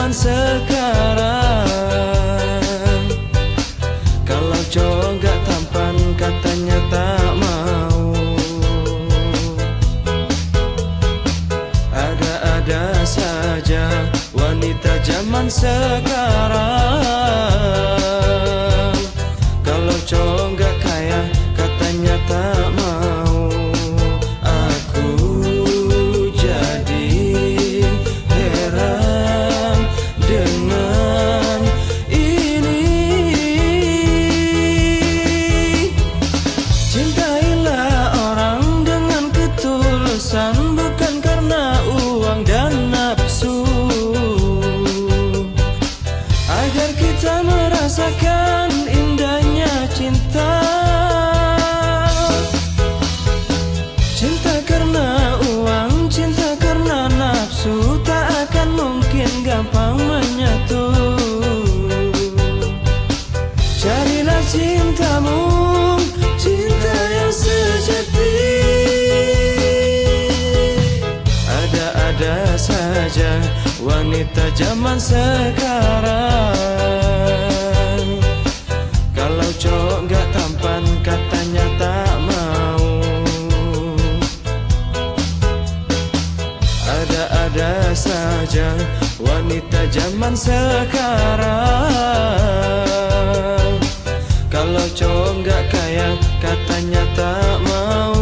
zaman sekarang. Kalau cowok gak tampan katanya tak mau. Ada-ada saja wanita zaman sekarang. Kalau cowok gak kaya katanya tak mau. Aku jadi heran dengan ini. Cintailah orang dengan ketulusan, bukan karena uang dan nafsu, agar kita merasakan indahnya cinta. Cinta karena uang, cinta karena nafsu, tak akan mungkin gampang menyatu. Carilah cintamu, cinta yang sejati. Ada-ada saja wanita zaman sekarang. Kalau cowok gak tampan katanya tak mau. Ada-ada saja wanita zaman sekarang. Kalau cowok gak kaya katanya tak mau.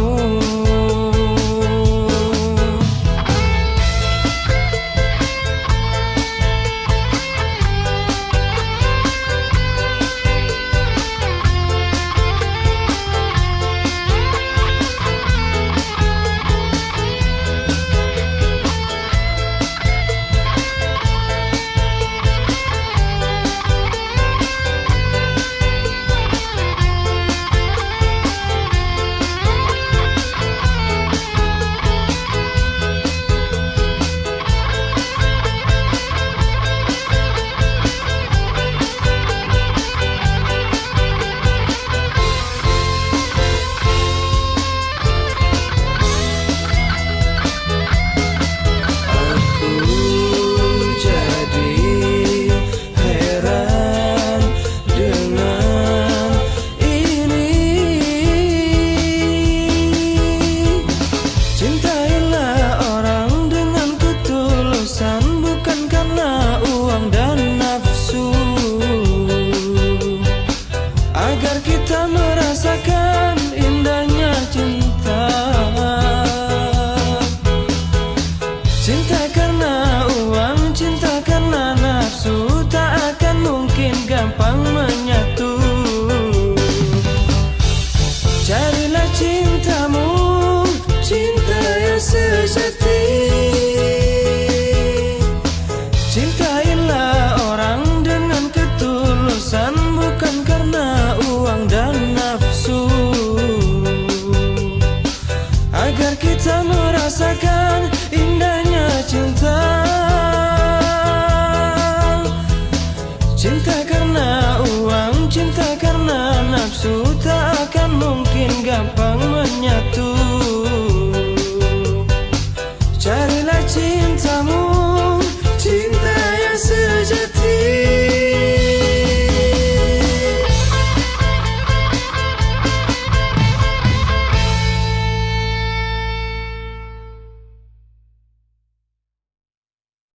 Agar kita merasakan indahnya cinta. Cinta karena uang, cinta karena nafsu, tak akan mungkin gampang menyatu. Carilah cintamu, cinta yang sejati. Cintailah orang dengan ketulusan, bukan karena uang dan nafsu, agar kita merasakan indahnya cinta. Cinta karena uang, cinta karena nafsu, tak akan mungkin gampang menyatu.